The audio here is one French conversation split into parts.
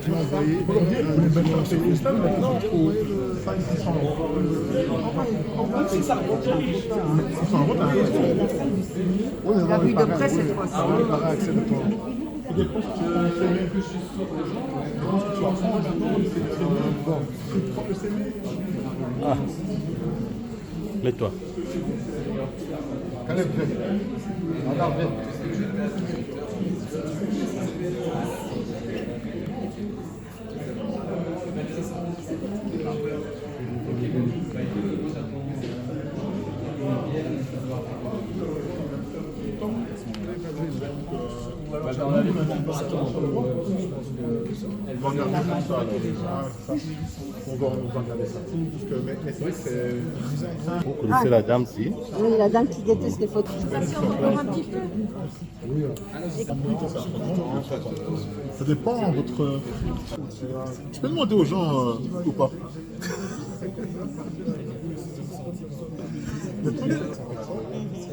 Qui m'a envoyé une belle pensée islam maintenant pour 500 euros. 600 euros. La vue de près cette fois-ci. Oui, il paraît accès de toi. Des postes Ah, mets-toi. Caleb, viens. Regarde, viens. Dans la vie, on va regarder ça. On va regarder ça. Parce que, mais c'est vrai que c'est. Vous connaissez la dame, si? Oui, la dame qui déteste les photos. Je suis encore un petit peu. Ça dépend de votre. Tu peux demander aux gens ou pas. On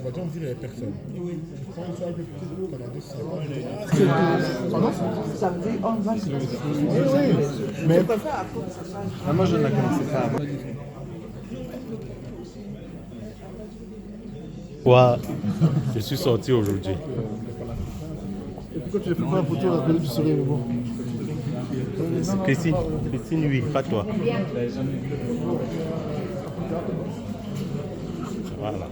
va dire, on dit les personnes. Oui. Tu prends une salle de petite, t'en as 200. Ça veut dire, on va se faire. Oui, mais Moi, je ne la connaissais pas. Quoi? Je suis sorti aujourd'hui. pourquoi tu as fait pas la photo à la période du soleil bon. Christine, oui, pas toi. Voilà.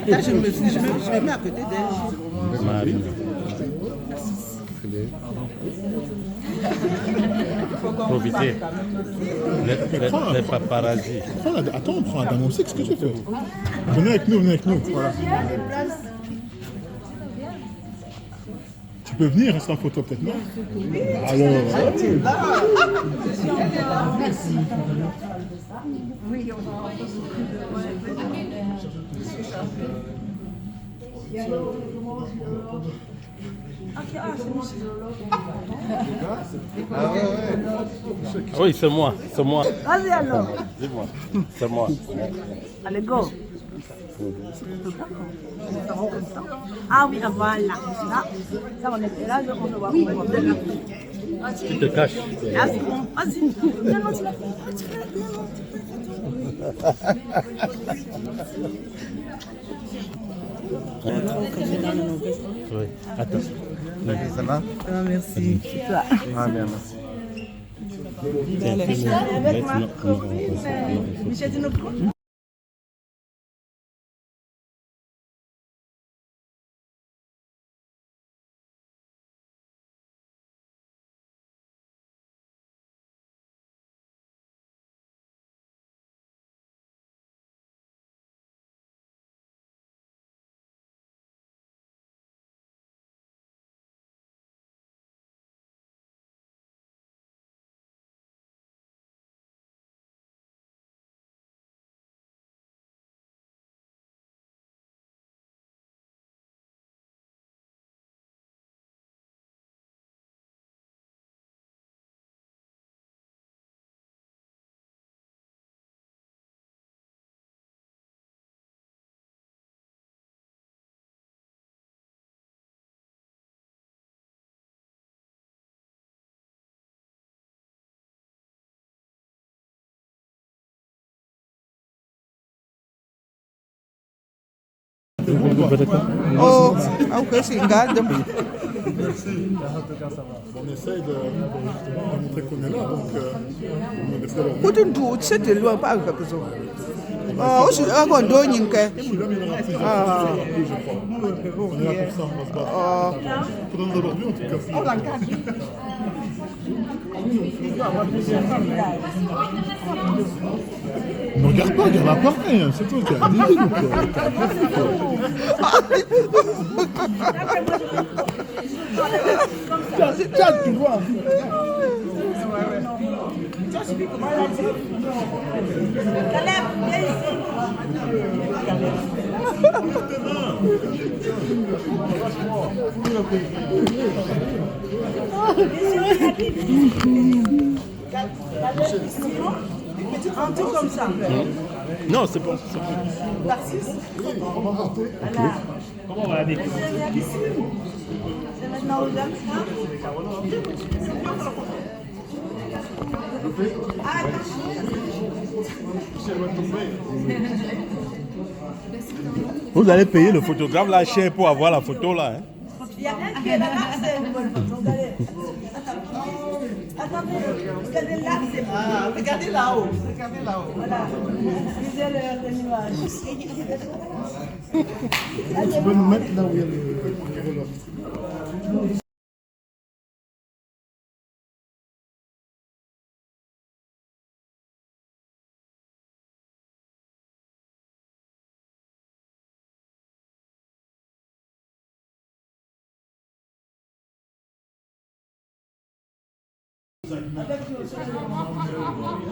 Là, je me mets à côté d'elle. Marie. Profitez. Les paparazzi. Attends, on prend un dame aussi, qu'est-ce que tu fais? Venez avec nous, venez avec nous. Voilà. Tu peux venir, rester en photo peut-être, non? Alors, Merci. Oui, Oui, c'est moi, c'est moi. Vas-y alors. Dis-moi, c'est moi. Allez, go. Ah oui, voilà. Là, on était là, on le voit. Oui, Tu te caches. ah, c'est bon. Vas-y. Non, non, tu l'as fait. Oui, attends. Ça va? Ah, merci. Ah, bien, merci. Avec ma copine, Michel Dinocro. Oh, ok, c'est une garde. merci. On essaye de montrer qu'on est là, donc on essaie de... Où tu es, c'est de loin, pas avec personne. Oh, je suis un condo, Ninke. Je suis là, mais il y en aura plusieurs. Ah. Je crois. On est là pour ça, on va se battre. Faudra nous aujourd'hui, en tout cas. Ne regarde pas, regarde l'appareil, hein, c'est toi qui as dit ou quoi? Tiens, tu vois. Caleb, viens ici. Un tout comme ça. Non, c'est bon. Voilà. Comment on va aller? C'est maintenant aux hommes, ça. Vous allez payer le photographe là cher pour avoir la photo là. Hein? Il y a un qui est là, c'est une bonne photo. Regardez. Attendez, regardez là, c'est bon. Ah, regardez là-haut. Regardez là-haut. Voilà. Lisez l'image. Tu peux nous mettre là où il y a le roller.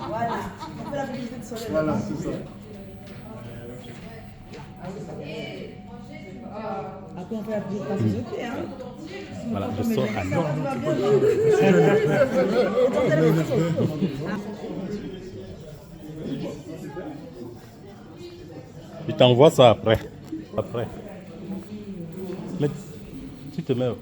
Voilà. On fait la publicité de soleil. Voilà, c'est ça. Après, on fait la publicité, hein. Voilà, je sors à Nantes. Je t'envoie ça après. Après. Mais tu te mets.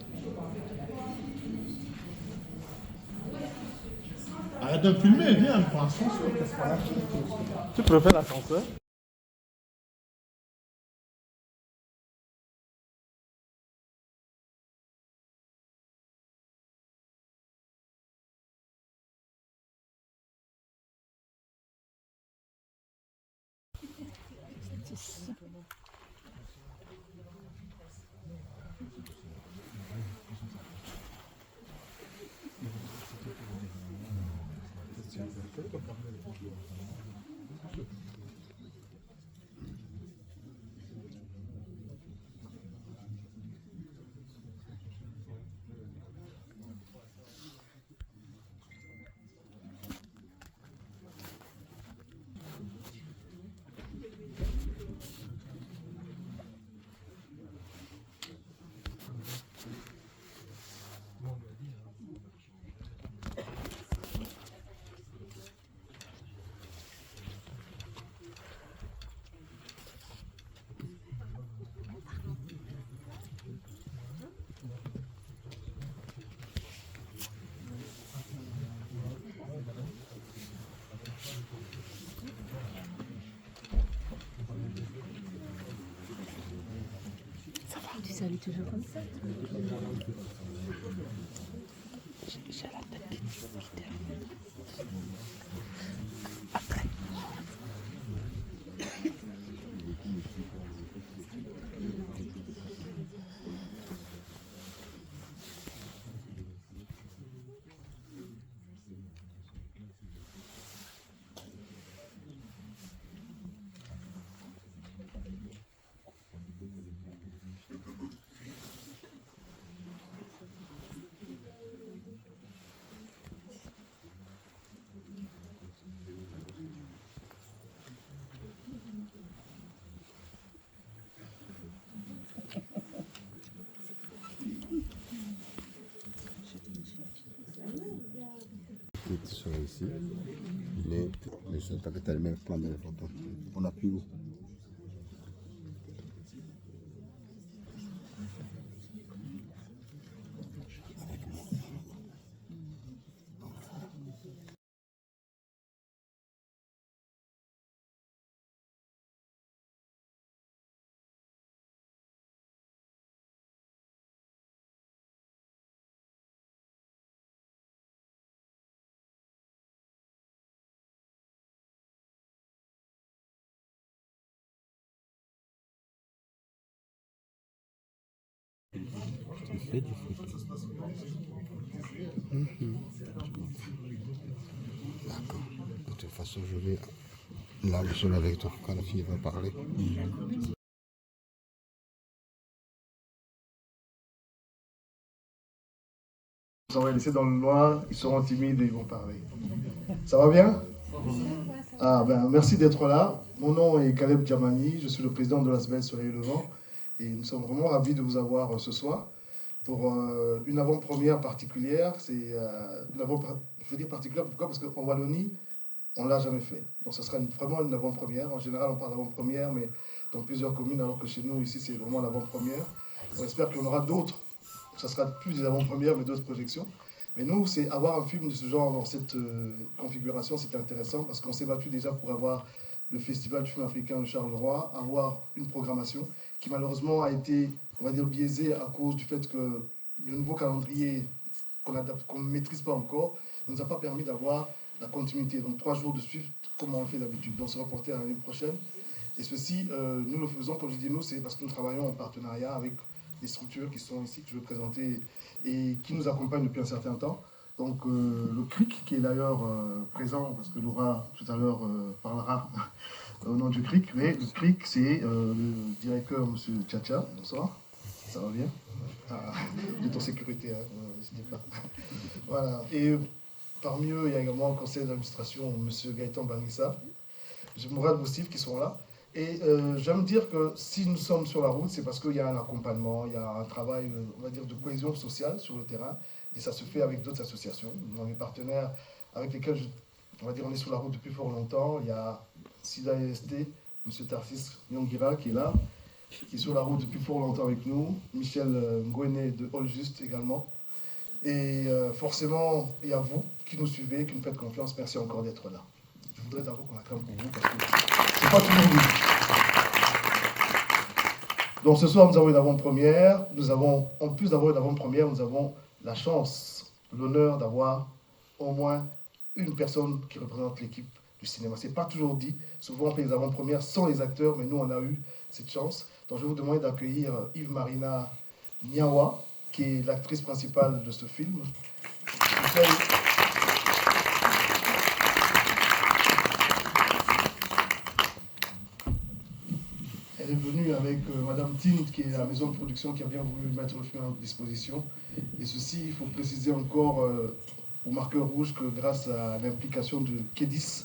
Arrête de filmer, viens, prends l'ascenseur, qu'est-ce qu'on a fait? Tu préfères l'ascenseur? Tu salues toujours comme ça. J'ai la tête. Sont ici, mais je t'avais tellement prendre les photos. On appuie où? Tu fais des photos. D'accord. De toute façon, je vais là, le seul avec toi quand la fille va parler. On va les laisser dans le noir, ils seront timides et ils vont parler. Ça va bien? Ah ben merci d'être là. Mon nom est Caleb Djamani, je suis le président de l'ASBEL Soleil Levant et nous sommes vraiment ravis de vous avoir ce soir pour une avant-première particulière. C'est je veux dire particulière pourquoi? Parce qu'en Wallonie, on ne l'a jamais fait. Donc ce sera vraiment une avant-première. En général, on parle d'avant-première, mais dans plusieurs communes, alors que chez nous, ici, c'est vraiment l'avant-première. On espère qu'il y en aura d'autres. Ça sera plus des avant-premières, mais d'autres projections. Mais nous, c'est avoir un film de ce genre dans cette configuration, c'est intéressant parce qu'on s'est battu déjà pour avoir le Festival du film africain de Charleroi, avoir une programmation qui malheureusement a été, on va dire, biaisée à cause du fait que le nouveau calendrier qu'on ne maîtrise pas encore ne nous a pas permis d'avoir la continuité. Donc 3 jours de suite, comme on le fait d'habitude. Donc se reporter à l'année prochaine. Et ceci, nous le faisons, comme je dis nous, c'est parce que nous travaillons en partenariat avec des structures qui sont ici, que je vais présenter, et qui nous accompagnent depuis un certain temps. Donc le CRIC, qui est d'ailleurs présent, parce que Laura tout à l'heure parlera au nom du CRIC, mais le CRIC, c'est le directeur, M. Tchatcha. Bonsoir, ça va bien? Vous êtes en sécurité, hein, n'hésitez pas. Voilà, et parmi eux, il y a également le conseil d'administration, M. Gaëtan Banissa, M. Mourad Boussif, qui sont là. Et j'aime dire que si nous sommes sur la route, c'est parce qu'il y a un accompagnement, il y a un travail, on va dire, de cohésion sociale sur le terrain, et ça se fait avec d'autres associations. Nous avons des partenaires avec lesquels, on va dire, on est sur la route depuis fort longtemps. Il y a SIDA EST, M. Tarsis Nyongira qui est là, qui est sur la route depuis fort longtemps avec nous, Michel Ngwene de All Just également. Et forcément, il y a vous qui nous suivez, qui nous faites confiance. Merci encore d'être là. Je voudrais d'abord qu'on acclame pour vous parce que c'est pas toujours vu. Donc ce soir, nous avons une avant-première. En plus d'avoir une avant-première, nous avons la chance, l'honneur d'avoir au moins une personne qui représente l'équipe du cinéma. C'est pas toujours dit. Souvent, on fait les avant-premières sans les acteurs, mais nous, on a eu cette chance. Donc je vais vous demander d'accueillir Yves-Marina Niawa, qui est l'actrice principale de ce film. Elle est venue avec Madame Tint, qui est la maison de production qui a bien voulu mettre le film à notre disposition. Et ceci, il faut préciser encore au marqueur rouge que grâce à l'implication de Kédis.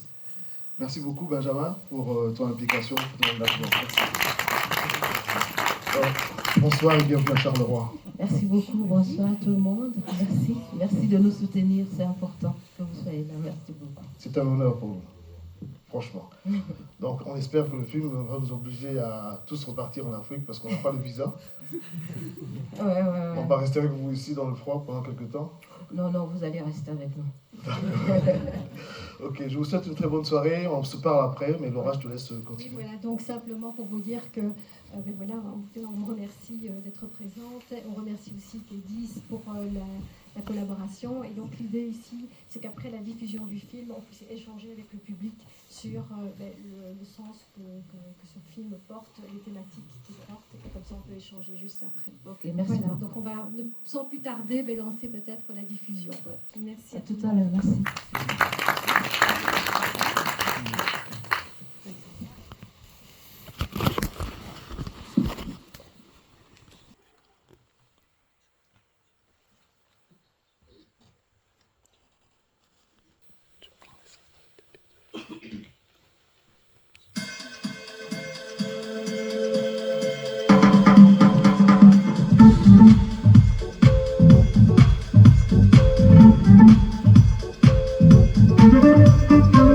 Merci beaucoup Benjamin pour ton implication. Bonsoir et bienvenue à Charleroi. Merci beaucoup, bonsoir à tout le monde. Merci, merci de nous soutenir, c'est important que vous soyez là. Merci beaucoup. C'est un honneur pour nous, franchement. Donc on espère que le film va nous obliger à tous repartir en Afrique parce qu'on n'a pas le visa. Ouais. On va pas rester avec vous ici dans le froid pendant quelques temps. Non, vous allez rester avec nous. Ok, je vous souhaite une très bonne soirée. On se parle après, mais Laura, je te laisse continuer. Oui, voilà, donc simplement pour vous dire que voilà, on vous remercie d'être présente. On remercie aussi Kédis pour la collaboration. Et donc l'idée ici, c'est qu'après la diffusion du film, on puisse échanger avec le public sur le sens que ce film porte, les thématiques qu'il porte. Et comme ça, on peut échanger juste après. Ok, merci. Voilà, donc on va, sans plus tarder, lancer peut-être la diffusion. Merci À tout à l'heure, merci. Thank you.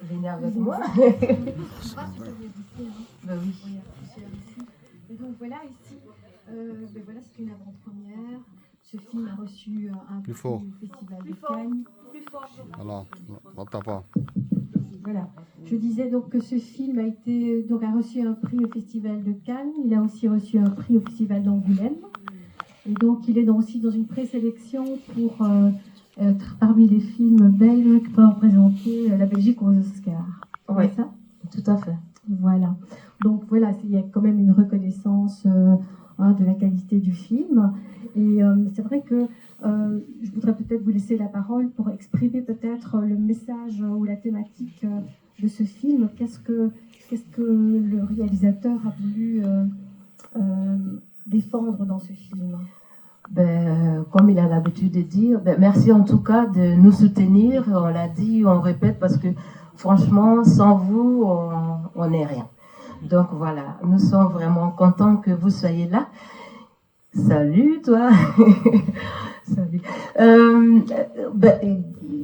Venez avec moi. Oui. Et donc voilà, ici, voilà, c'est une avant-première. Ce film a reçu un Plus prix fort. au Festival de Cannes. Alors, on tape pas. Voilà. Je disais donc que ce film a reçu un prix au Festival de Cannes. Il a aussi reçu un prix au Festival d'Angoulême. Et donc, il est aussi dans une présélection pour être parmi les films belges qui peuvent représenter la Belgique aux Oscars. Oui, C'est ça? tout à fait. Voilà. Donc voilà, il y a quand même une reconnaissance de la qualité du film. Et c'est vrai que je voudrais peut-être vous laisser la parole pour exprimer peut-être le message ou la thématique de ce film. Qu'est-ce que le réalisateur a voulu défendre dans ce film? Comme il a l'habitude de dire, merci en tout cas de nous soutenir. On l'a dit, on répète, parce que franchement, sans vous, on n'est rien. Donc voilà, nous sommes vraiment contents que vous soyez là. Salut toi. Salut.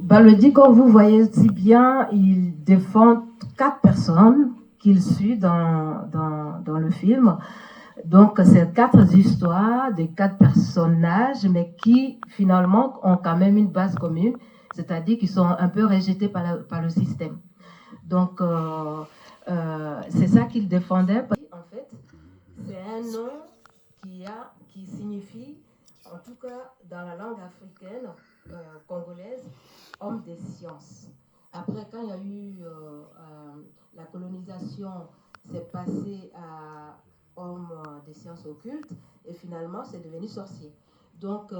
Balodi, comme vous voyez si bien, il défend 4 personnes qu'il suit dans le film. Donc, c'est 4 histoires de 4 personnages, mais qui, finalement, ont quand même une base commune, c'est-à-dire qu'ils sont un peu rejetés par le système. Donc, c'est ça qu'il défendait. En fait, c'est un nom qui signifie, en tout cas dans la langue africaine, congolaise, homme des sciences. Après, quand il y a eu la colonisation, c'est passé à homme des sciences occultes, et finalement c'est devenu sorcier. Donc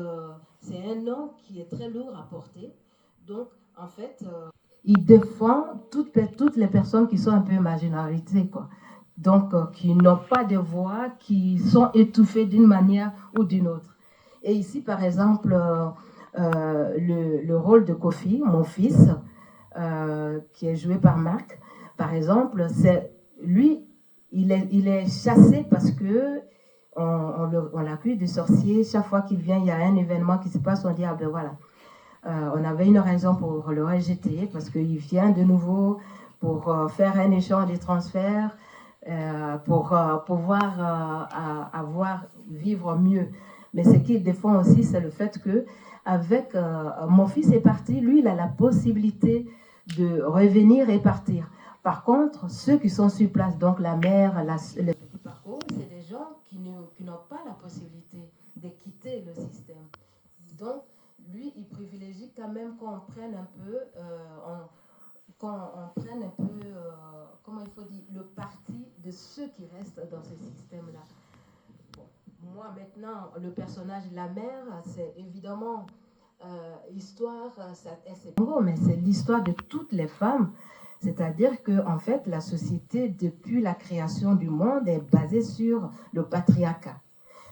c'est un nom qui est très lourd à porter. Donc en fait, il défend toutes les personnes qui sont un peu marginalisées, quoi. Donc qui n'ont pas de voix, qui sont étouffées d'une manière ou d'une autre. Et ici par exemple, le rôle de Kofi, mon fils, qui est joué par Marc, par exemple, c'est lui. Il est chassé parce que on l'accuse de sorcier. Chaque fois qu'il vient, il y a un événement qui se passe, on dit, ah ben voilà. On avait une raison pour le rejeter, parce qu'il vient de nouveau pour faire un échange de transferts, pour pouvoir vivre mieux. Mais ce qu'il défend aussi, c'est le fait que avec mon fils est parti, lui, il a la possibilité de revenir et partir. Par contre, ceux qui sont sur place, donc la mère, le petit parcours, c'est des gens qui n'ont pas la possibilité de quitter le système. Donc, lui, il privilégie quand même qu'on prenne un peu, comment il faut dire, le parti de ceux qui restent dans ce système-là. Bon, moi, maintenant, le personnage, la mère, c'est évidemment l'histoire, mais c'est l'histoire de toutes les femmes. C'est-à-dire que, en fait, la société, depuis la création du monde, est basée sur le patriarcat.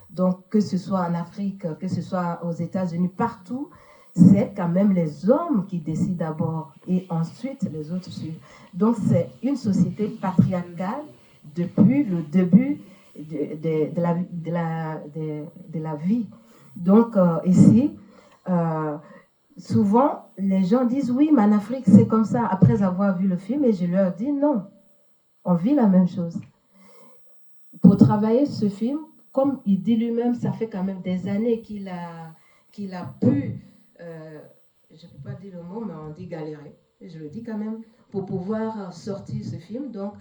Donc, que ce soit en Afrique, que ce soit aux États-Unis, partout, c'est quand même les hommes qui décident d'abord et ensuite les autres suivent. Donc, c'est une société patriarcale depuis le début de la vie. Donc, ici, souvent, les gens disent, oui, mais en Afrique, c'est comme ça, après avoir vu le film, et je leur dis, non, on vit la même chose. Pour travailler ce film, comme il dit lui-même, ça fait quand même des années qu'il a pu, je ne peux pas dire le mot, mais on dit galérer, je le dis quand même, pour pouvoir sortir ce film. Donc,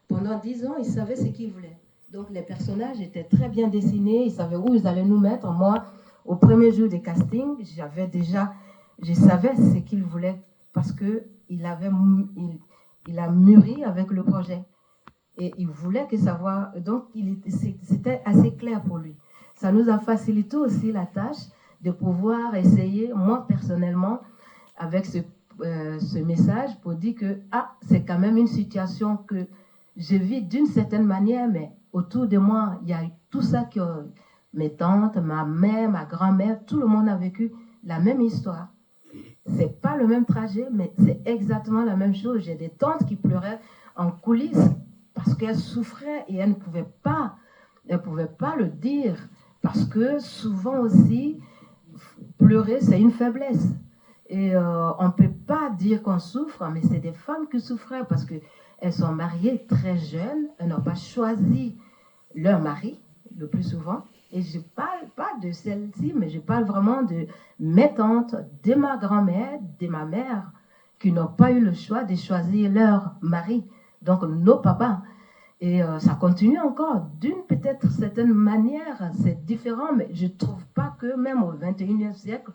pendant 10 ans, il savait ce qu'il voulait. Donc, les personnages étaient très bien dessinés, ils savaient où ils allaient nous mettre. Moi, au premier jour des castings, je savais ce qu'il voulait, parce qu'il a mûri avec le projet. Et il voulait que ça soit... Donc, c'était assez clair pour lui. Ça nous a facilité aussi la tâche de pouvoir essayer, moi personnellement, avec ce message, pour dire que c'est quand même une situation que je vis d'une certaine manière, mais autour de moi, il y a tout ça que mes tantes, ma mère, ma grand-mère, tout le monde a vécu la même histoire. C'est pas le même trajet, mais c'est exactement la même chose. J'ai des tantes qui pleuraient en coulisses parce qu'elles souffraient et elles ne pouvaient pas le dire, parce que souvent aussi, pleurer, c'est une faiblesse. Et on ne peut pas dire qu'on souffre, mais c'est des femmes qui souffraient parce qu'elles sont mariées très jeunes, elles n'ont pas choisi leur mari, le plus souvent. Et je ne parle pas de celle-ci, mais je parle vraiment de mes tantes, de ma grand-mère, de ma mère, qui n'ont pas eu le choix de choisir leur mari, donc nos papas. Et ça continue encore, d'une peut-être certaine manière, c'est différent, mais je ne trouve pas que même au XXIe siècle,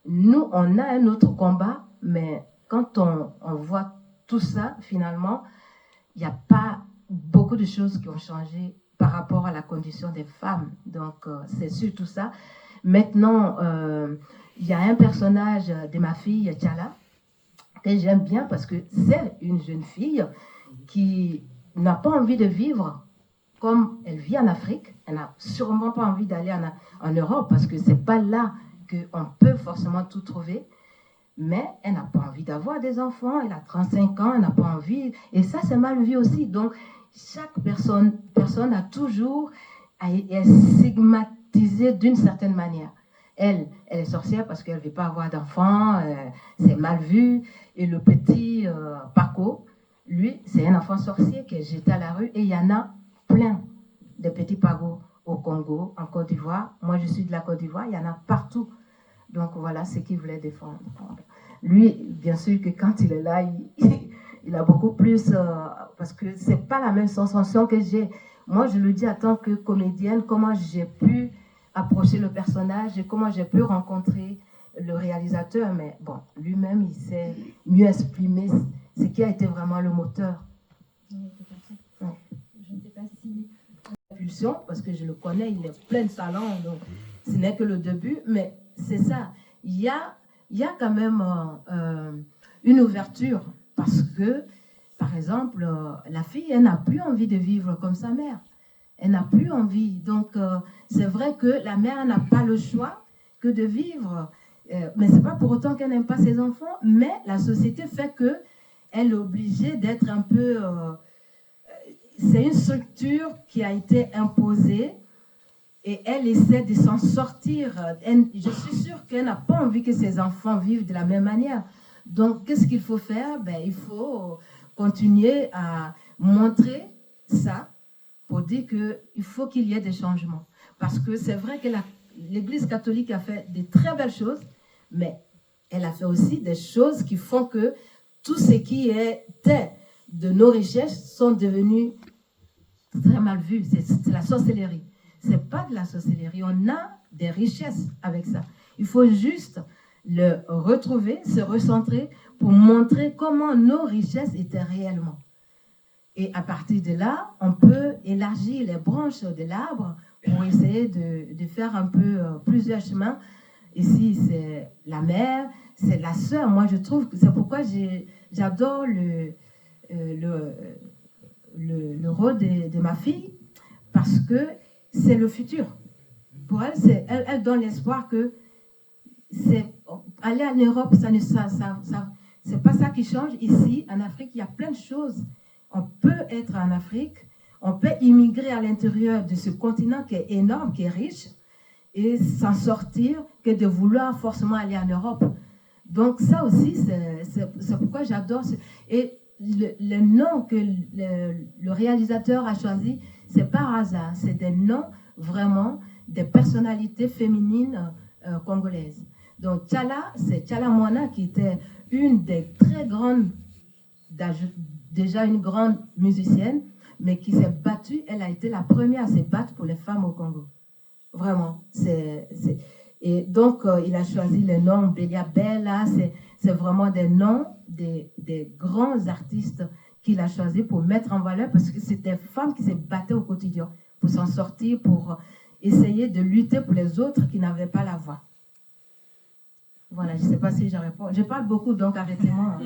nous, on a un autre combat, mais quand on voit tout ça, finalement, il n'y a pas beaucoup de choses qui ont changé par rapport à la condition des femmes. Donc, c'est surtout ça. Maintenant, il y a un personnage de ma fille, Tchala, que j'aime bien parce que c'est une jeune fille qui n'a pas envie de vivre comme elle vit en Afrique. Elle n'a sûrement pas envie d'aller en Europe parce que ce n'est pas là qu'on peut forcément tout trouver. Mais elle n'a pas envie d'avoir des enfants. Elle a 35 ans, elle n'a pas envie. Et ça, c'est mal vu aussi. Donc, chaque personne a toujours est stigmatisée d'une certaine manière. Elle est sorcière parce qu'elle ne veut pas avoir d'enfants, c'est mal vu. Et le petit Paco, lui, c'est un enfant sorcier qui est jeté à la rue. Et il y en a plein de petits Pagos au Congo, en Côte d'Ivoire. Moi, je suis de la Côte d'Ivoire, il y en a partout. Donc voilà ce qu'il voulait défendre. Lui, bien sûr que quand il est là, il a beaucoup plus, parce que ce n'est pas la même sensation que j'ai. Moi, je le dis en tant que comédienne, comment j'ai pu approcher le personnage et comment j'ai pu rencontrer le réalisateur. Mais bon, lui-même, il sait mieux exprimer ce qui a été vraiment le moteur. Oui, tout à fait. Ouais. Je ne sais pas si... Pulsion, parce que je le connais, il est plein de talent, donc ce n'est que le début, mais c'est ça. Il y a quand même une ouverture, parce que, par exemple, la fille, elle n'a plus envie de vivre comme sa mère. Elle n'a plus envie. Donc, c'est vrai que la mère n'a pas le choix que de vivre. Mais ce n'est pas pour autant qu'elle n'aime pas ses enfants, mais la société fait qu'elle est obligée d'être un peu... c'est une structure qui a été imposée et elle essaie de s'en sortir. Je suis sûre qu'elle n'a pas envie que ses enfants vivent de la même manière. Donc, qu'est-ce qu'il faut faire? Il faut continuer à montrer ça pour dire qu'il faut qu'il y ait des changements. Parce que c'est vrai que l'Église catholique a fait de très belles choses, mais elle a fait aussi des choses qui font que tout ce qui était de nos richesses sont devenus très mal vus. C'est la sorcellerie. Ce n'est pas de la sorcellerie. On a des richesses avec ça. Il faut juste le retrouver, se recentrer pour montrer comment nos richesses étaient réellement. Et à partir de là, on peut élargir les branches de l'arbre pour essayer de faire un peu plusieurs chemins. Ici, c'est la mère, c'est la sœur. Moi, je trouve que c'est pourquoi j'adore le rôle de ma fille, parce que c'est le futur. Pour elle, elle donne l'espoir que aller en Europe, c'est pas ça qui change. Ici, en Afrique, il y a plein de choses. On peut être en Afrique, on peut immigrer à l'intérieur de ce continent qui est énorme, qui est riche, et s'en sortir que de vouloir forcément aller en Europe. Donc ça aussi, c'est pourquoi j'adore. Et le nom que le réalisateur a choisi, c'est par hasard. C'est des noms vraiment des personnalités féminines congolaises. Donc Tchala, c'est Tchala Moana qui était une des très grandes, déjà une grande musicienne, mais qui s'est battue. Elle a été la première à se battre pour les femmes au Congo. Vraiment. Et donc, il a choisi le nom Belia Bella. C'est vraiment des noms des grands artistes qu'il a choisi pour mettre en valeur, parce que c'était des femmes qui se battaient au quotidien pour s'en sortir, pour essayer de lutter pour les autres qui n'avaient pas la voix. Voilà, je ne sais pas si je réponds. Je parle beaucoup, donc arrêtez-moi.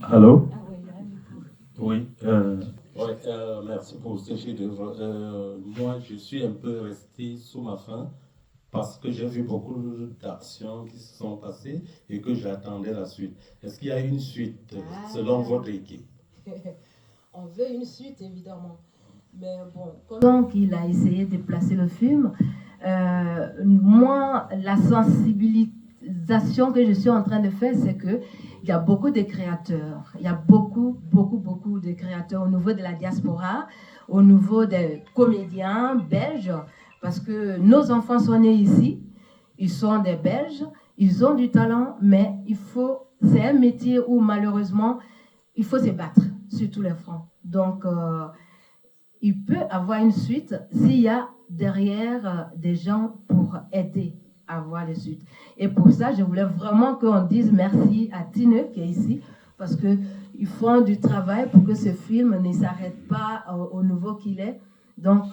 Allô? Oui, merci pour ce chef-d'œuvre. Moi, je suis un peu resté sous ma faim parce que j'ai vu beaucoup d'actions qui se sont passées et que j'attendais la suite. Est-ce qu'il y a une suite selon votre équipe? On veut une suite, évidemment. Mais bon, donc il a essayé de placer le film. Moi, la sensibilité, sensibilisation que je suis en train de faire, c'est que il y a beaucoup de créateurs. Il y a beaucoup de créateurs au niveau de la diaspora, au niveau des comédiens belges, parce que nos enfants sont nés ici, ils sont des Belges, ils ont du talent, mais c'est un métier où malheureusement, il faut se battre sur tous les fronts. Donc, il peut avoir une suite s'il y a derrière des gens pour aider à avoir les suites. Et pour ça, je voulais vraiment qu'on dise merci à Tine qui est ici, parce qu'ils font du travail pour que ce film ne s'arrête pas au niveau qu'il est. Donc,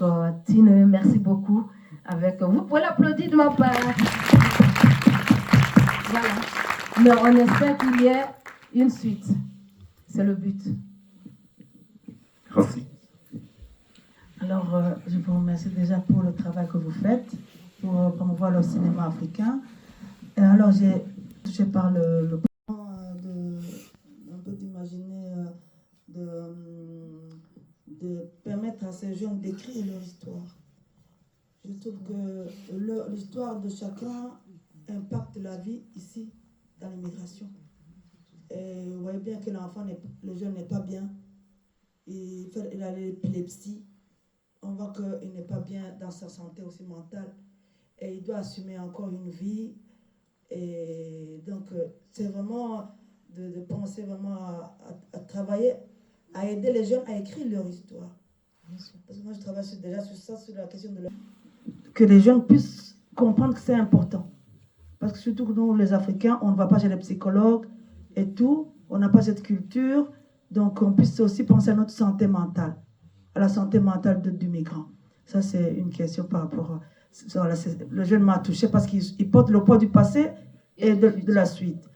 Tine, merci beaucoup. Vous pouvez l'applaudir de ma part. Voilà. Mais on espère qu'il y ait une suite. C'est le but. Merci. Alors, je vous remercie déjà pour le travail que vous faites pour promouvoir le cinéma africain. Et alors, j'ai touché par le un peu d'imaginer, de permettre à ces jeunes d'écrire leur histoire. Je trouve que l'histoire de chacun impacte la vie ici, dans l'immigration. Et vous voyez bien que le jeune n'est pas bien. Il a l'épilepsie. On voit qu'il n'est pas bien dans sa santé aussi mentale. Et il doit assumer encore une vie. Et donc, c'est vraiment de penser vraiment à travailler, à aider les jeunes à écrire leur histoire. Parce que moi, je travaille déjà sur ça, sur la question de que les jeunes puissent comprendre que c'est important. Parce que surtout nous, les Africains, on ne va pas chez les psychologues et tout. On n'a pas cette culture. Donc, on puisse aussi penser à notre santé mentale, à la santé mentale du migrant. Ça, c'est une question par rapport à... Le jeune m'a touché parce qu'il porte le poids du passé et de la suite.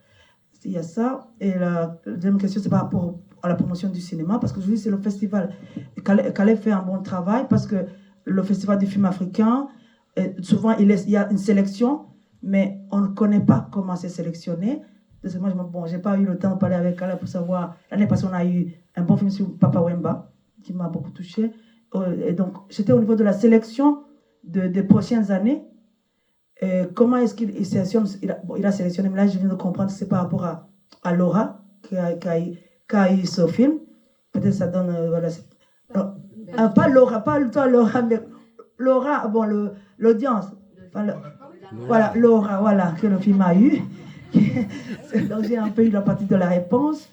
Il y a ça. Et la deuxième question, c'est par rapport à la promotion du cinéma. Parce que je dis, c'est le festival. Calais fait un bon travail parce que le festival du film africain, souvent, il y a une sélection, mais on ne connaît pas comment c'est sélectionné. Moi, je n'ai pas eu le temps de parler avec Calais pour savoir. L'année passée, on a eu un bon film sur Papa Wemba, qui m'a beaucoup touché. Et donc, j'étais au niveau de la sélection des prochaines années. Comment est-ce qu'il sélectionne? Il a sélectionné, mais là, je viens de comprendre que c'est par rapport à Laura, qui a eu ce film. Peut-être ça donne... voilà, pas Laura, pas toi Laura, mais Laura, bon, l'audience. Voilà, Laura, voilà, que le film a eu. Donc, j'ai un peu eu la partie de la réponse.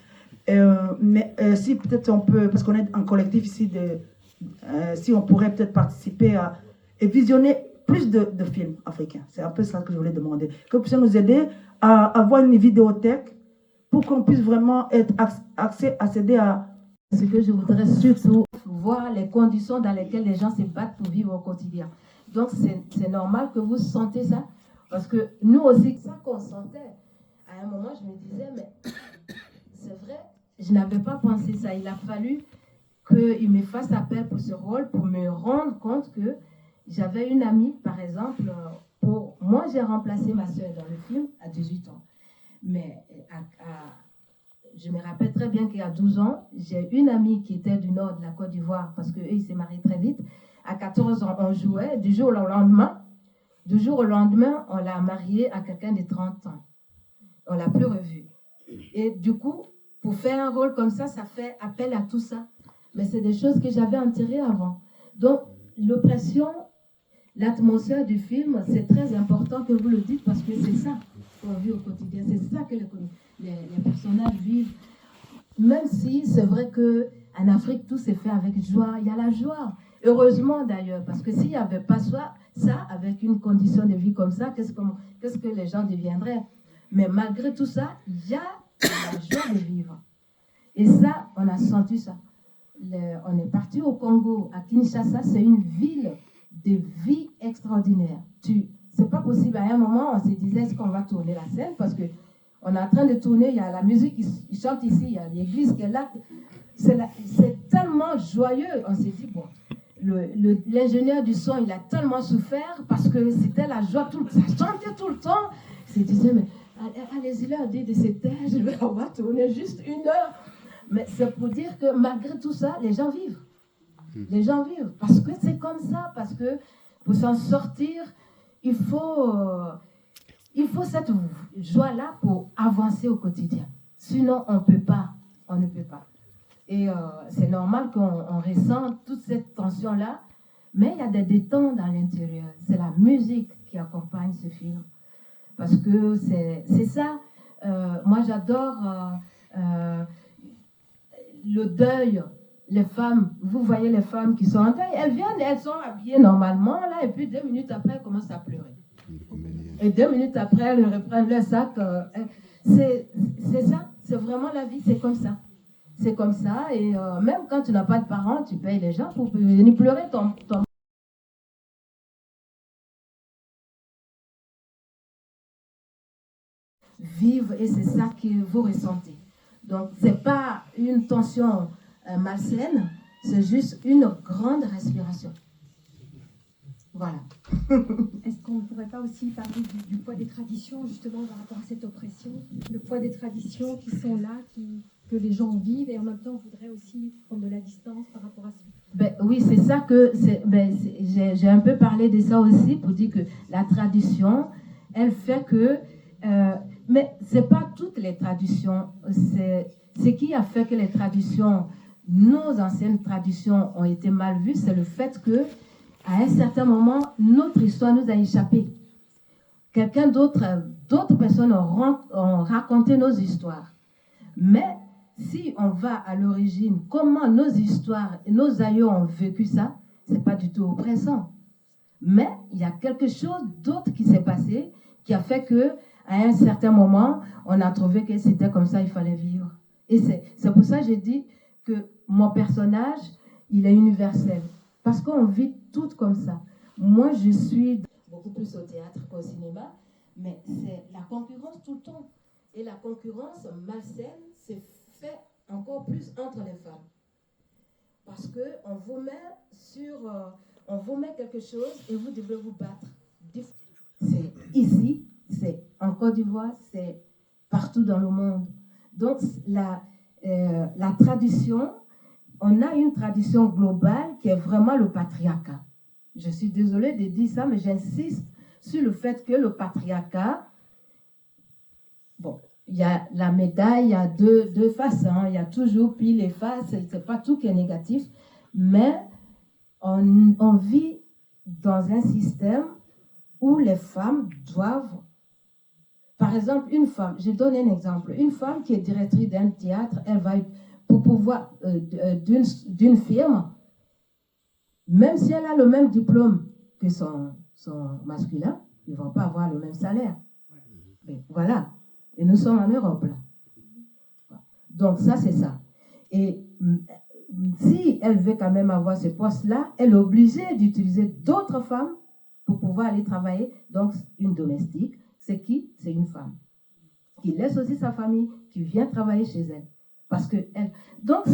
Mais si peut-être on peut, parce qu'on est un collectif ici, si on pourrait peut-être participer et visionner plus de films africains. C'est un peu ça que je voulais demander. Que vous puissiez nous aider à avoir une vidéothèque pour qu'on puisse vraiment accéder à... Ce que je voudrais surtout voir les conditions dans lesquelles les gens se battent pour vivre au quotidien. Donc c'est normal que vous sentez ça, parce que nous aussi, ça qu'on sentait, à un moment je me disais, mais c'est vrai, je n'avais pas pensé ça. Il a fallu qu'il me fasse appel pour ce rôle, pour me rendre compte que j'avais une amie, par exemple, moi j'ai remplacé ma soeur dans le film à 18 ans. Mais je me rappelle très bien qu'il y a 12 ans, j'ai une amie qui était du nord de la Côte d'Ivoire, parce qu'eux, ils s'est mariés très vite. À 14 ans, on jouait. Du jour au lendemain, on l'a mariée à quelqu'un de 30 ans. On ne l'a plus revue. Et du coup, pour faire un rôle comme ça, ça fait appel à tout ça. Mais c'est des choses que j'avais enterrées avant. Donc, l'oppression, l'atmosphère du film, c'est très important que vous le dites, parce que c'est ça qu'on vit au quotidien. C'est ça que les personnages vivent. Même si c'est vrai qu'en Afrique, tout s'est fait avec joie. Il y a la joie. Heureusement d'ailleurs, parce que s'il n'y avait pas ça, avec une condition de vie comme ça, qu'est-ce que les gens deviendraient? Mais malgré tout ça, il y a la joie de vivre. Et ça, on a senti ça. On est parti au Congo, à Kinshasa, c'est une ville de vie extraordinaire. C'est pas possible. À un moment, on se disait, est-ce qu'on va tourner la scène? Parce qu'on est en train de tourner, il y a la musique, ils chantent ici, il y a l'église qui est là. C'est tellement joyeux. On s'est dit, bon, l'ingénieur du son, il a tellement souffert parce que c'était la joie, ça chantait tout le temps. Il se disait, mais allez-y là, dit de cette terre, on va tourner juste 1 heure. Mais c'est pour dire que malgré tout ça, les gens vivent. Les gens vivent. Parce que c'est comme ça. Parce que pour s'en sortir, il faut il faut cette joie-là pour avancer au quotidien. Sinon, on ne peut pas. Et c'est normal qu'on ressente toute cette tension-là, mais il y a des détentes à l'intérieur. C'est la musique qui accompagne ce film. Parce que c'est ça. Moi, j'adore le deuil. Les femmes, vous voyez les femmes qui sont en deuil, elles viennent, elles sont habillées normalement, là, et puis 2 minutes après, elles commencent à pleurer. Et 2 minutes après, elles reprennent leur sac. C'est ça, c'est vraiment la vie, c'est comme ça. C'est comme ça, et même quand tu n'as pas de parents, tu payes les gens pour venir pleurer ton vivre, et c'est ça que vous ressentez. Donc, ce n'est pas une tension malsaine, c'est juste une grande respiration. Voilà. Est-ce qu'on ne pourrait pas aussi parler du poids des traditions, justement, par rapport à cette oppression, le poids des traditions qui sont là, que les gens vivent, et en même temps, on voudrait aussi prendre de la distance par rapport à ça. Oui, c'est ça que... j'ai un peu parlé de ça aussi, pour dire que la tradition, elle fait que... mais ce n'est pas toutes les traditions. Ce qui a fait que les traditions, nos anciennes traditions, ont été mal vues, c'est le fait que à un certain moment, notre histoire nous a échappé. D'autres personnes ont raconté nos histoires. Mais si on va à l'origine, comment nos histoires et nos aïeux ont vécu ça, ce n'est pas du tout oppressant. Mais il y a quelque chose d'autre qui s'est passé, qui a fait que à un certain moment, on a trouvé que c'était comme ça, il fallait vivre. Et c'est pour ça que j'ai dit que mon personnage, il est universel. Parce qu'on vit toutes comme ça. Moi, je suis beaucoup plus au théâtre qu'au cinéma, mais c'est la concurrence tout le temps. Et la concurrence malsaine, c'est fait encore plus entre les femmes. Parce qu'on vous met quelque chose et vous devez vous battre. C'est ici, c'est en Côte d'Ivoire, c'est partout dans le monde. Donc, la tradition, on a une tradition globale qui est vraiment le patriarcat. Je suis désolée de dire ça, mais j'insiste sur le fait que le patriarcat, bon, il y a la médaille, il y a deux faces, hein, il y a toujours pile et face, c'est pas tout qui est négatif, mais on vit dans un système où les femmes doivent, par exemple, une femme, je donne un exemple, une femme qui est directrice d'un théâtre, elle va, pour pouvoir, d'une firme, même si elle a le même diplôme que son masculin, ils ne vont pas avoir le même salaire. Mais voilà. Et nous sommes en Europe, là. Donc ça, c'est ça. Et si elle veut quand même avoir ce poste-là, elle est obligée d'utiliser d'autres femmes pour pouvoir aller travailler. Donc, une domestique, c'est qui? C'est une femme. Qui laisse aussi sa famille, qui vient travailler chez elle. Parce que elle... Donc,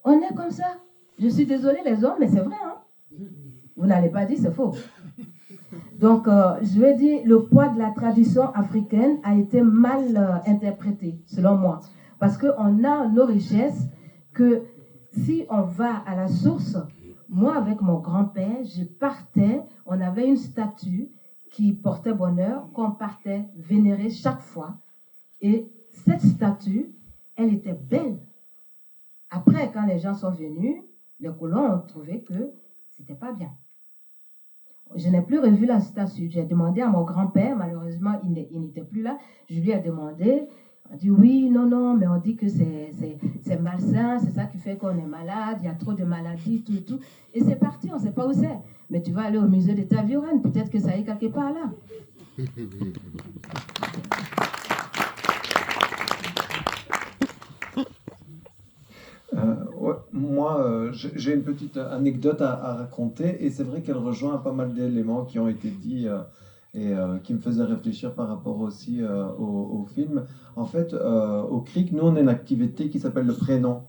on est comme ça. Je suis désolée, les hommes, mais c'est vrai, hein? Vous n'allez pas dire, c'est faux. Donc, je vais dire, le poids de la tradition africaine a été mal interprété, selon moi. Parce qu'on a nos richesses que si on va à la source, moi, avec mon grand-père, je partais, on avait une statue qui portait bonheur, qu'on partait vénérer chaque fois. Et cette statue, elle était belle. Après, quand les gens sont venus, les colons ont trouvé que c'était pas bien. Je n'ai plus revu la statue. J'ai demandé à mon grand-père, malheureusement, il n'était plus là. Je lui ai demandé, il a dit oui, non, mais on dit que c'est malsain, c'est ça qui fait qu'on est malade, il y a trop de maladies, tout. Et c'est parti, on ne sait pas où c'est. Mais tu vas aller au musée de Tavioren, peut-être que ça y est quelque part là. Moi, j'ai une petite anecdote à raconter, et c'est vrai qu'elle rejoint pas mal d'éléments qui ont été dits et qui me faisaient réfléchir par rapport aussi au film. En fait, au CRIC, nous, on a une activité qui s'appelle le prénom.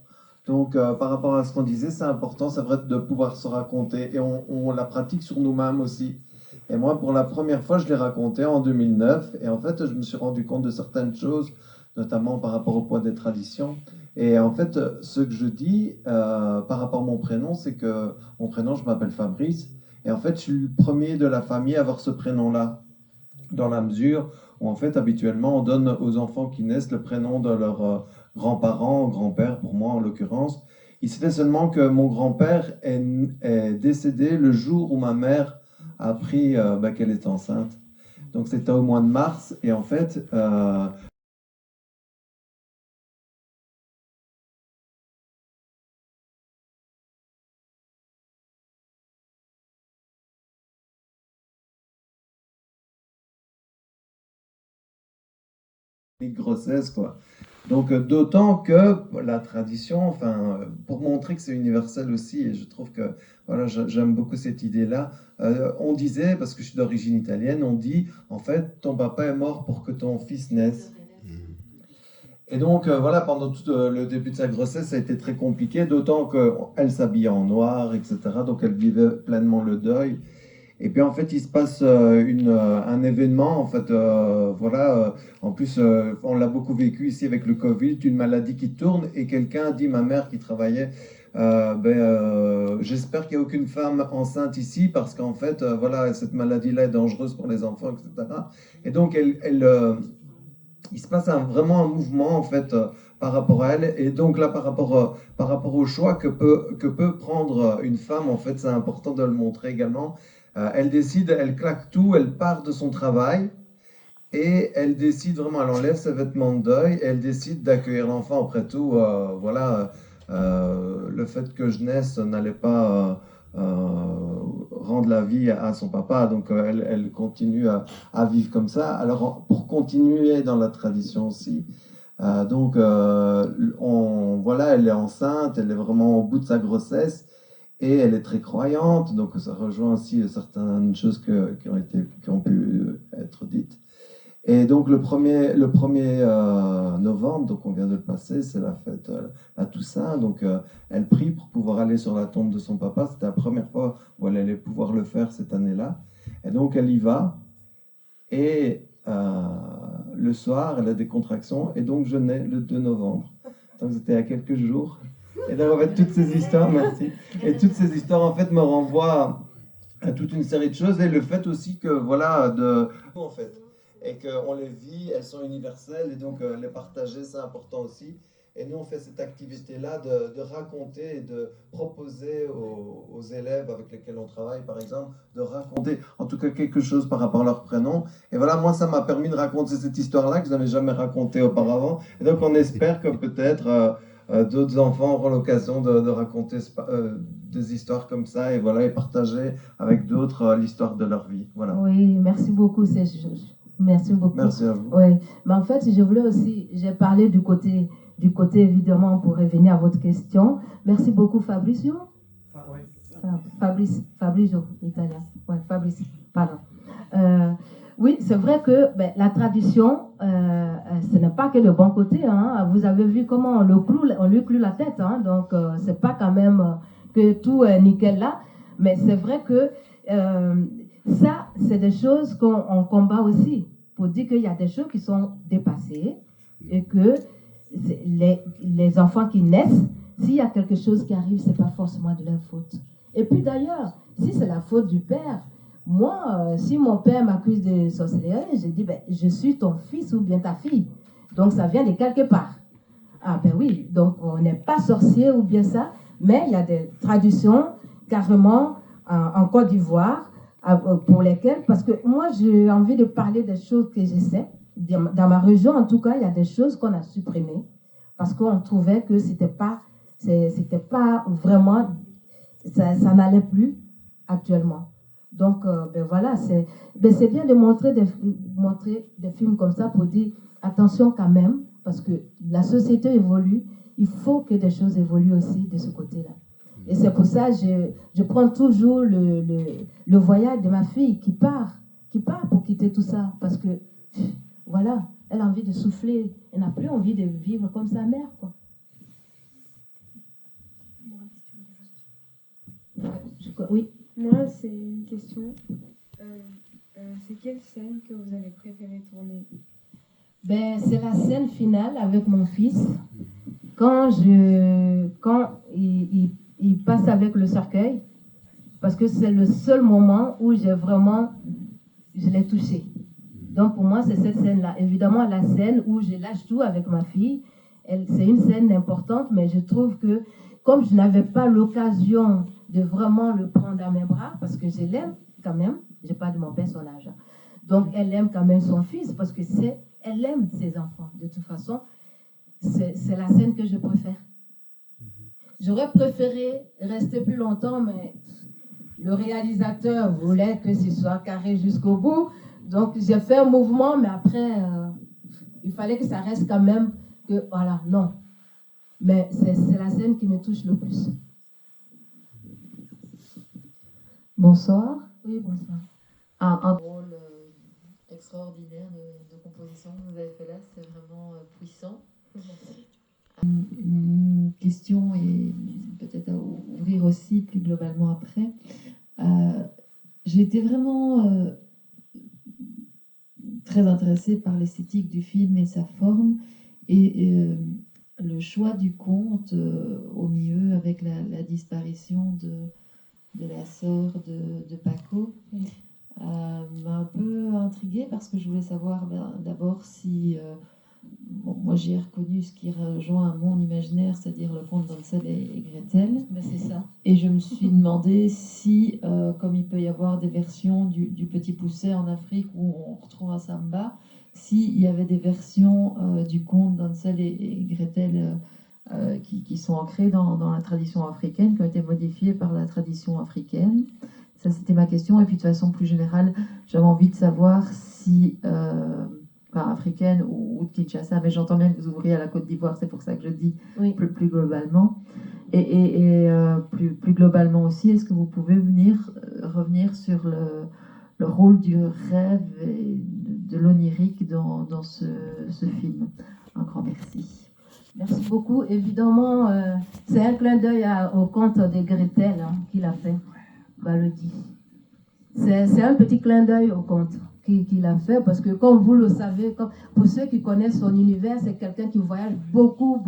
Donc, par rapport à ce qu'on disait, c'est important, c'est vrai, de pouvoir se raconter, et on la pratique sur nous-mêmes aussi. Et moi, pour la première fois, je l'ai raconté en 2009, et en fait, je me suis rendu compte de certaines choses, notamment par rapport au poids des traditions. Et en fait, ce que je dis par rapport à mon prénom, c'est que mon prénom, je m'appelle Fabrice. Et en fait, je suis le premier de la famille à avoir ce prénom-là, dans la mesure où en fait, habituellement, on donne aux enfants qui naissent le prénom de leurs grands-parents, grand-père pour moi en l'occurrence. Il s'était seulement que mon grand-père est décédé le jour où ma mère a appris qu'elle était enceinte. Donc c'était au mois de mars, et en fait, les grossesses, quoi. Donc d'autant que la tradition, enfin, pour montrer que c'est universel aussi, et je trouve que voilà, j'aime beaucoup cette idée-là. On disait, parce que je suis d'origine italienne, on dit en fait, ton papa est mort pour que ton fils naisse. Et donc voilà, pendant tout le début de sa grossesse, ça a été très compliqué, d'autant qu'elle s'habillait en noir, etc. Donc elle vivait pleinement le deuil. Et puis en fait, il se passe un événement, en fait, en plus, on l'a beaucoup vécu ici avec le Covid, une maladie qui tourne, et quelqu'un a dit, ma mère qui travaillait, j'espère qu'il n'y a aucune femme enceinte ici, parce qu'en fait, voilà, cette maladie-là est dangereuse pour les enfants, etc. Et donc, il se passe vraiment un mouvement, en fait, par rapport à elle. Et donc là, par rapport au choix que peut prendre une femme, en fait, c'est important de le montrer également. Elle décide, elle claque tout, elle part de son travail et elle décide vraiment, elle enlève ses vêtements de deuil et elle décide d'accueillir l'enfant. Après tout, le fait que je naisse n'allait pas rendre la vie à son papa, donc elle continue à vivre comme ça. Alors pour continuer dans la tradition aussi, elle est enceinte, elle est vraiment au bout de sa grossesse. Et elle est très croyante, donc ça rejoint aussi certaines choses qui ont pu être dites. Et donc le 1er novembre, donc on vient de le passer, c'est la fête à Toussaint. Donc elle prie pour pouvoir aller sur la tombe de son papa. C'était la première fois où elle allait pouvoir le faire cette année-là. Et donc elle y va. Et le soir, elle a des contractions. Et donc je nais le 2 novembre. Donc c'était il y a quelques jours. Et donc, en fait, toutes ces histoires, merci. Et toutes ces histoires, en fait, me renvoient à toute une série de choses. Et le fait aussi que, voilà, en fait, et qu'on les vit, elles sont universelles. Et donc, les partager, c'est important aussi. Et nous, on fait cette activité-là de raconter et de proposer aux élèves avec lesquels on travaille, par exemple, de raconter, en tout cas, quelque chose par rapport à leur prénom. Et voilà, moi, ça m'a permis de raconter cette histoire-là que je n'avais jamais racontée auparavant. Et donc, on espère que peut-être... d'autres enfants auront l'occasion de raconter des histoires comme ça et partager avec d'autres l'histoire de leur vie. Voilà. Oui, merci beaucoup. Merci beaucoup. Merci à vous. Oui, mais en fait, je voulais aussi, j'ai parlé du côté évidemment pour revenir à votre question. Merci beaucoup, Fabrizio. Fabrizio, italien. Ouais, Fabrizio, pardon. Oui, c'est vrai que la tradition, ce n'est pas que le bon côté. Hein. Vous avez vu comment on lui cloue la tête. Hein. Donc, c'est pas quand même que tout est nickel là. Mais c'est vrai que ça, c'est des choses qu'on combat aussi. Pour dire qu'il y a des choses qui sont dépassées et que les enfants qui naissent, s'il y a quelque chose qui arrive, c'est pas forcément de leur faute. Et puis d'ailleurs, si c'est la faute du père, moi, si mon père m'accuse de sorcellerie, je dis, je suis ton fils ou bien ta fille. Donc, ça vient de quelque part. Ah ben oui, donc on n'est pas sorcier ou bien ça, mais il y a des traditions carrément en Côte d'Ivoire pour lesquelles, parce que moi, j'ai envie de parler des choses que je sais. Dans ma région, en tout cas, il y a des choses qu'on a supprimées parce qu'on trouvait que c'était pas vraiment, ça n'allait plus actuellement. Donc, voilà, c'est bien de montrer des films comme ça pour dire attention quand même, parce que la société évolue, il faut que des choses évoluent aussi de ce côté-là. Et c'est pour ça que je prends toujours le voyage de ma fille qui part pour quitter tout ça, parce que, voilà, elle a envie de souffler, elle n'a plus envie de vivre comme sa mère, quoi. Oui. Moi, c'est une question. C'est quelle scène que vous avez préféré tourner? C'est la scène finale avec mon fils. Quand il passe avec le cercueil, parce que c'est le seul moment où je l'ai touché. Donc pour moi, c'est cette scène-là. Évidemment, la scène où je lâche tout avec ma fille, c'est une scène importante, mais je trouve que comme je n'avais pas l'occasion de vraiment le prendre dans mes bras, parce que je l'aime quand même, je parle de mon personnage. Donc elle aime quand même son fils, parce que elle aime ses enfants. De toute façon, c'est la scène que je préfère. J'aurais préféré rester plus longtemps, mais le réalisateur voulait que ce soit carré jusqu'au bout. Donc j'ai fait un mouvement, mais après, il fallait que ça reste quand même que, voilà, non. Mais c'est la scène qui me touche le plus. Bonsoir. Oui, bonsoir. Un rôle extraordinaire de composition que vous avez fait là, c'est vraiment puissant. Une question, et peut-être à ouvrir aussi plus globalement après. J'ai été vraiment très intéressée par l'esthétique du film et sa forme, et le choix du conte au milieu avec la disparition de la sœur de Paco m'a un peu intriguée, parce que je voulais savoir d'abord si... moi j'ai reconnu ce qui rejoint mon imaginaire, c'est-à-dire le conte d'Hansel et Gretel. Mais c'est ça. Et je me suis demandé si, comme il peut y avoir des versions du Petit Poucet en Afrique où on retrouve un samba, s'il y avait des versions du conte d'Hansel et Gretel qui sont ancrées dans la tradition africaine, qui ont été modifiées par la tradition africaine. Ça, c'était ma question. Et puis de façon plus générale, j'avais envie de savoir si... africaine ou de Kinshasa, mais j'entends bien que vous ouvriez à la Côte d'Ivoire, c'est pour ça que je dis oui. plus globalement. Et plus globalement aussi, est-ce que vous pouvez revenir sur le rôle du rêve et de l'onirique dans ce film? Un grand merci. Merci beaucoup. Évidemment, c'est un clin d'œil au conte de Gretel qu'il a fait, le dit. C'est un petit clin d'œil au conte qu'il a fait, parce que comme vous le savez, pour ceux qui connaissent son univers, c'est quelqu'un qui voyage beaucoup,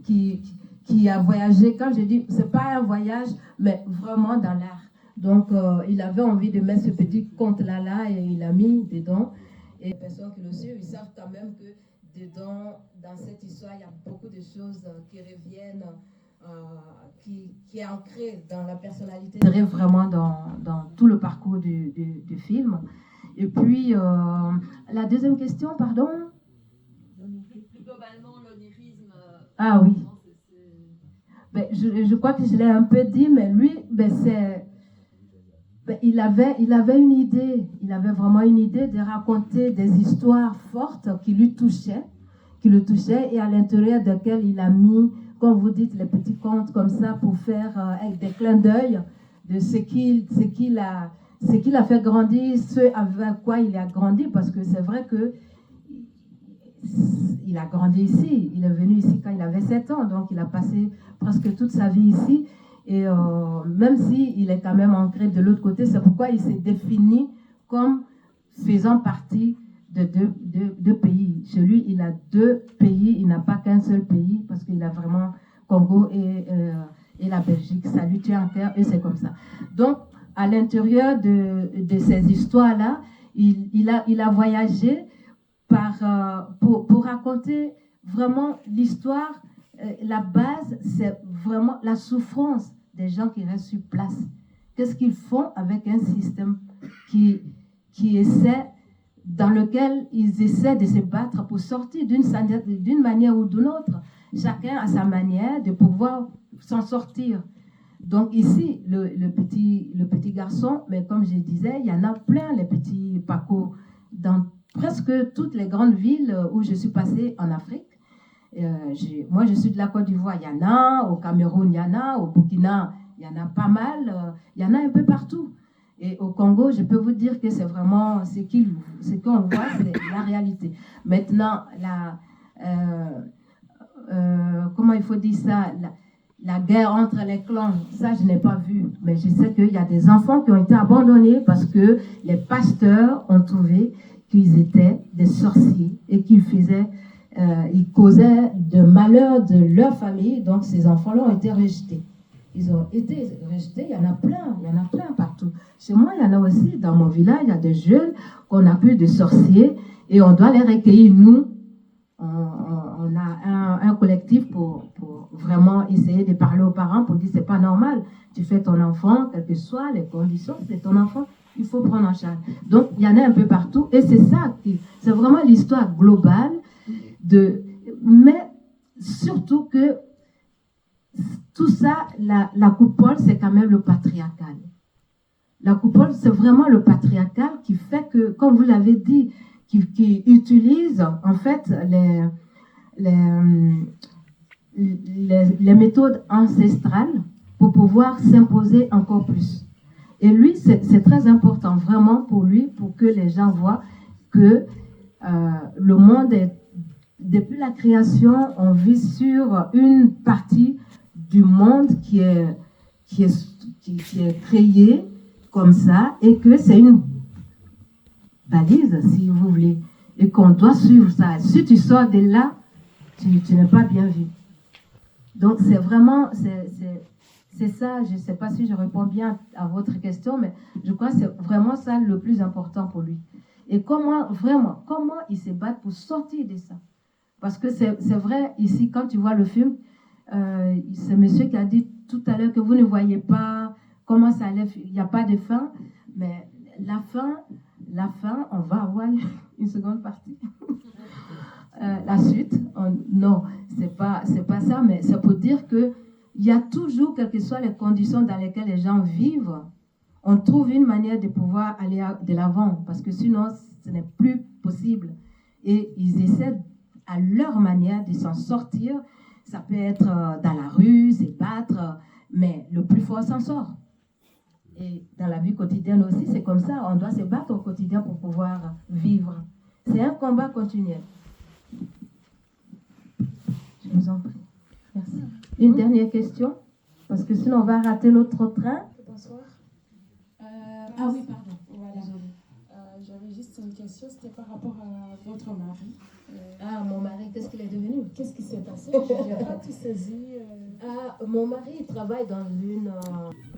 qui a voyagé. Quand je dis, c'est pas un voyage, mais vraiment dans l'art. Donc, il avait envie de mettre ce petit conte-là, et il a mis dedans. Et les personnes qui le suivent, ils savent quand même que dedans, dans cette histoire, il y a beaucoup de choses qui reviennent, qui est ancré dans la personnalité. C'est vraiment dans tout le parcours du film. Et puis, la deuxième question, pardon? Plus globalement, l'onirisme. Ah oui. Ben, je crois que je l'ai un peu dit, mais lui, il avait une idée. Il avait vraiment une idée de raconter des histoires fortes qui le touchaient, et à l'intérieur desquelles il a mis, comme vous dites, les petits contes comme ça pour faire avec des clins d'œil de ce qu'il a fait grandir, ce avec quoi il a grandi, parce que c'est vrai que il a grandi ici. Il est venu ici quand il avait 7 ans, donc il a passé presque toute sa vie ici. Et même s'il est quand même ancré de l'autre côté, c'est pourquoi il s'est défini comme faisant partie de deux pays. Chez lui, il a 2 pays, il n'a pas qu'un seul pays, parce qu'il a vraiment Congo et la Belgique. Ça lui tient à cœur, et c'est comme ça. Donc, à l'intérieur de ces histoires-là, il a voyagé pour raconter vraiment l'histoire. La base, c'est vraiment la souffrance des gens qui restent sur place. Qu'est-ce qu'ils font avec un système dans lequel ils essaient de se battre pour sortir d'une manière ou d'une autre. Chacun a sa manière de pouvoir s'en sortir. Donc ici, le petit garçon, mais comme je disais, il y en a plein, les petits Paco, dans presque toutes les grandes villes où je suis passée en Afrique. Moi, je suis de la Côte d'Ivoire, il y en a, au Cameroun, il y en a, au Burkina, il y en a pas mal, il y en a un peu partout. Et au Congo, je peux vous dire que c'est vraiment ce qu'on voit, c'est la réalité. Maintenant, comment il faut dire ça, la guerre entre les clans, ça je n'ai pas vu. Mais je sais qu'il y a des enfants qui ont été abandonnés parce que les pasteurs ont trouvé qu'ils étaient des sorciers et qu'ils causaient de malheur de leur famille. Donc ces enfants-là ont été rejetés. ils ont été rejetés. Il y en a plein partout. Chez moi, il y en a aussi, dans mon village, il y a des jeunes qu'on appelle des sorciers et on doit les recueillir. Nous, on a un collectif pour vraiment essayer de parler aux parents pour dire c'est pas normal. Tu fais ton enfant, quelles que soient les conditions, c'est ton enfant, il faut prendre en charge. Donc, il y en a un peu partout et c'est ça, c'est vraiment l'histoire globale mais surtout que tout ça, la coupole, c'est quand même le patriarcal. La coupole, c'est vraiment le patriarcal qui fait que, comme vous l'avez dit, qui utilise en fait les méthodes ancestrales pour pouvoir s'imposer encore plus. Et lui, c'est très important vraiment pour lui, pour que les gens voient que le monde est, depuis la création, on vit sur une partie du monde qui est créée comme ça et que c'est une balise, si vous voulez, et qu'on doit suivre ça. Si tu sors de là, tu n'es pas bien vu. Donc c'est vraiment, c'est ça, je ne sais pas si je réponds bien à votre question, mais je crois que c'est vraiment ça le plus important pour lui. Et comment il se bat pour sortir de ça. Parce que c'est vrai, ici, quand tu vois le film, c'est monsieur qui a dit tout à l'heure que vous ne voyez pas comment ça allait, il n'y a pas de fin, mais la fin, on va avoir une seconde partie. La suite, non, c'est pas ça, mais c'est pour dire que il y a toujours, quelles que soient les conditions dans lesquelles les gens vivent, on trouve une manière de pouvoir aller de l'avant, parce que sinon, ce n'est plus possible. Et ils essaient à leur manière de s'en sortir. Ça peut être dans la rue, se battre, mais le plus fort s'en sort. Et dans la vie quotidienne aussi, c'est comme ça. On doit se battre au quotidien pour pouvoir vivre. C'est un combat continuel. Je vous en prie. Merci. Une dernière question, parce que sinon on va rater l'autre train. Bonsoir. Ah oui, pardon. Voilà. J'avais juste une question, c'était par rapport à votre mari. Ah, mon mari, qu'est-ce qu'il est devenu? Qu'est-ce qui s'est passé? Je n'ai pas tout saisi. Ah, mon mari, il travaille dans une...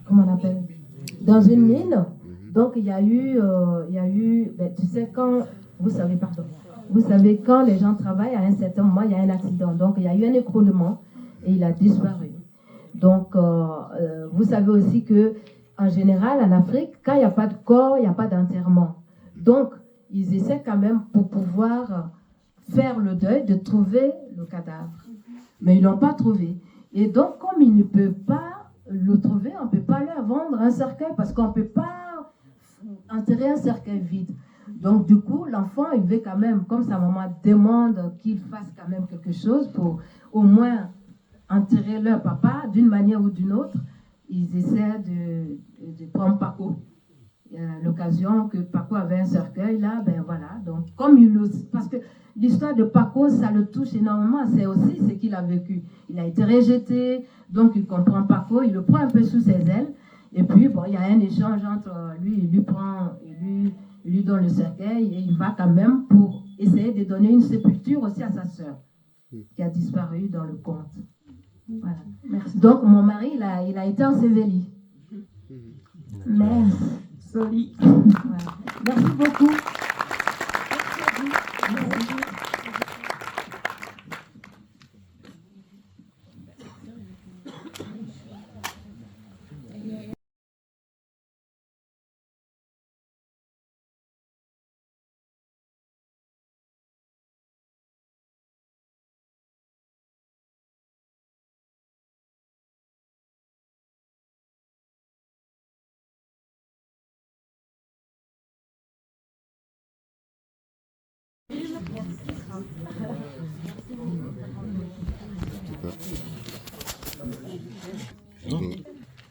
comment on appelle? Dans une mine. Donc, il y a eu ben, tu sais, quand... Vous savez, quand les gens travaillent, à un certain moment, il y a un accident. Donc, il y a eu un écroulement et il a disparu. Donc, vous savez aussi que en général, en Afrique, quand il n'y a pas de corps, il n'y a pas d'enterrement. Donc, ils essaient quand même pour pouvoir faire le deuil de trouver le cadavre. Mais ils ne l'ont pas trouvé. Et donc, comme ils ne peuvent pas le trouver, on ne peut pas leur vendre un cercueil parce qu'on ne peut pas enterrer un cercueil vide. Donc, du coup, l'enfant, il veut quand même, comme sa maman demande qu'il fasse quand même quelque chose pour au moins enterrer leur papa d'une manière ou d'une autre, ils essaient de prendre Paco. L'occasion que Paco avait un cercueil là, ben voilà. Donc, parce que l'histoire de Paco, ça le touche énormément. C'est aussi ce qu'il a vécu. Il a été rejeté, donc il comprend Paco, il le prend un peu sous ses ailes. Et puis, bon, il y a un échange entre lui, il lui donne le cercueil et il va quand même pour essayer de donner une sépulture aussi à sa sœur qui a disparu dans le conte. Voilà. Merci. Donc, mon mari, il a été enseveli. Merci. Sorry. Voilà. Merci beaucoup.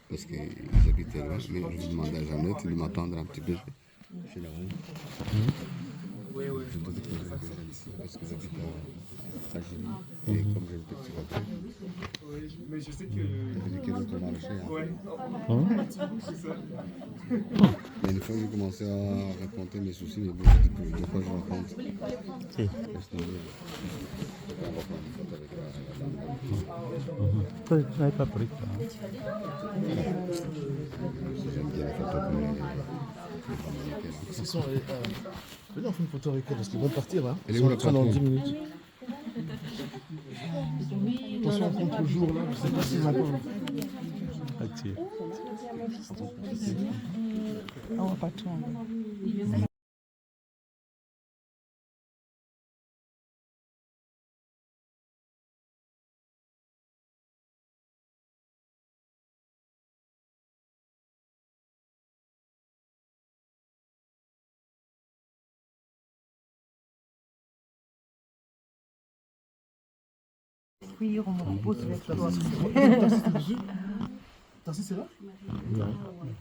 Parce qu'ils habitaient là, mais je demandais à Jeannette de m'attendre un petit peu. Je suis là-haut. Oui, oui. viens d'ici parce que j'habite à Génie. Et comme j'ai une petite voiture, Mais je sais que. j'ai quelqu'un qui m'a marché. Ouais. C'est ça. Mais une fois que j'ai commencé à raconter mes soucis, mais bon, je dis que de quoi je raconte. Si. Laisse tomber. On va prendre une photo avec la dame. Je n'avais pas pris ça. J'aime bien la photo comme De toute façon, venez, on fait une photo avec elle parce qu'ils vont partir là. Elle est où la Dans patron 10 minutes. Attention, on compte le jour là, je sais pas si maintenant. Actif. On va pas tout. Oui, on me propose avec toi. Tarsis, c'est là? Non.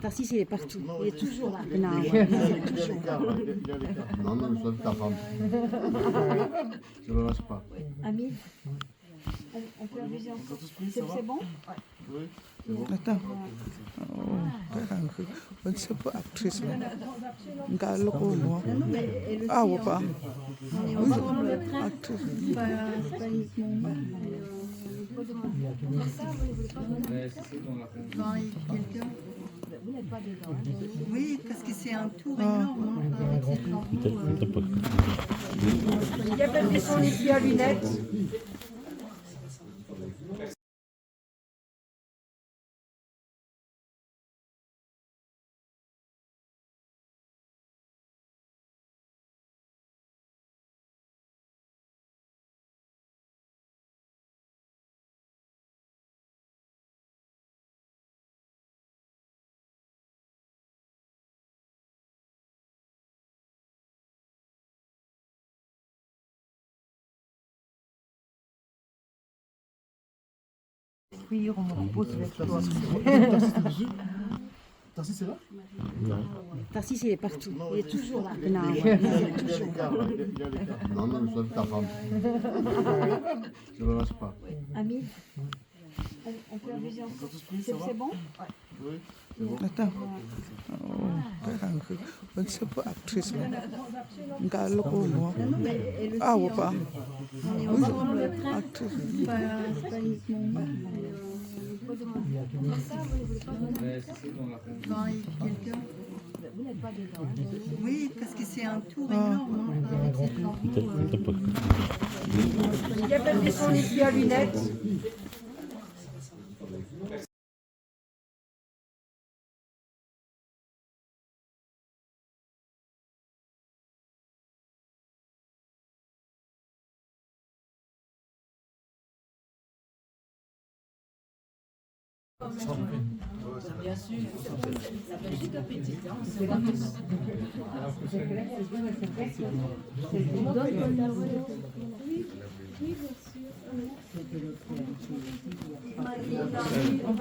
Tarsis, il est partout. Il est toujours là. Il Non, y a l'écart. Non, non, je sois de ta femme. Je ne le lâche pas. Ami, on peut abuser encore. C'est bon? Oui. Attends. On ne sait pas actrice. Nka loko moi. Ah ou pas? Oui, actrice. Oui, parce que c'est un tour énorme. Peut-être pas. Il y a pas de descendre ici à lunettes. Oui, on me propose avec toi. Tarsis, c'est là? Non. Tarsis, il est partout. Il est toujours là. Non, Il y a l'écart. Non, non, je sois de ta femme. Je ne le lâche pas. Ami, on peut abuser encore. C'est bon? Oui. Attends. On ne sait pas actrice. Nka loko moi. Ah ou pas? Oui, actrice. Oui, parce que c'est un tour énorme. Peut-être pas. Il y a pas de descendre ici à lunettes. Bien sûr, ça fait juste un petit temps, c'est pas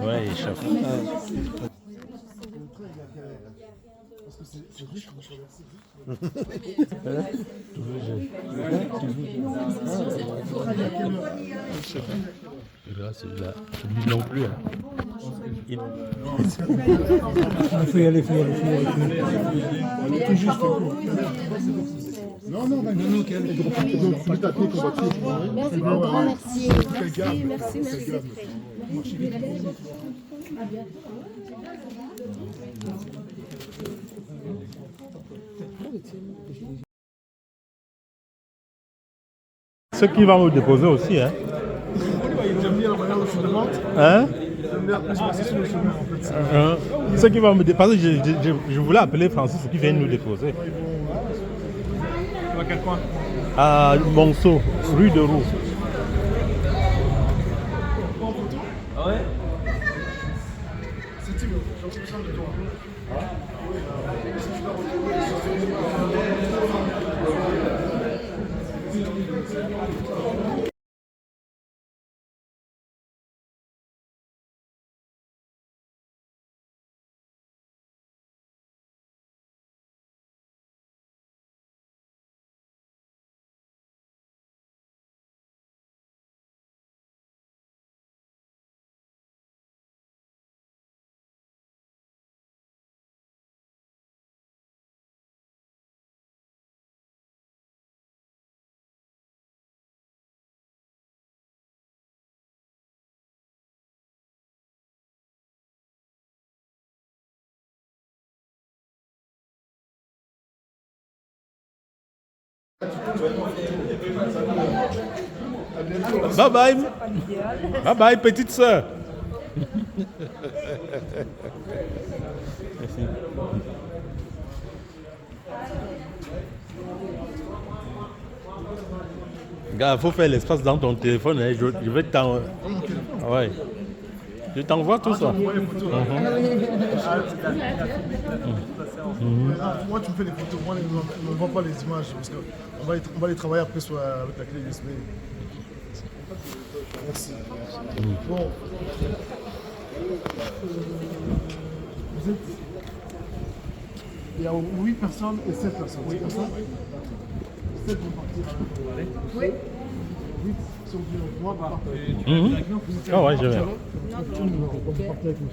Ouais, il échappe. Parce que c'est riche comme traversée. Celui-là, celui non plus. Il faut y aller, faut y aller. On est tout juste. Non, non, non, quel Merci, grand merci. Merci, Ceux qui vont me déposer aussi, hein. Hein? Ceux qui vont me déposer, je voulais appeler Francis qui vient nous déposer. À quel coin? À Monceau, rue de Roux. Ah ouais? C'est Thibaut, j'ai besoin de toi. Bye bye. Bye bye, petite sœur. Merci. Gars, il faut faire l'espace dans ton téléphone. Hein. Je vais t'en... Ouais. Je t'envoie tout ça. Moi, tu me fais des photos. Moi, on ne voit pas les images parce qu'on va les travailler après avec la clé USB. Merci. Bon. Vous êtes... Il y a 8 personnes et 7 personnes. Oui, comme ça 7 vont partir. Oui. 8, si on vient avec moi, vous partez. Ah ouais, je vais. Vous partez avec moi.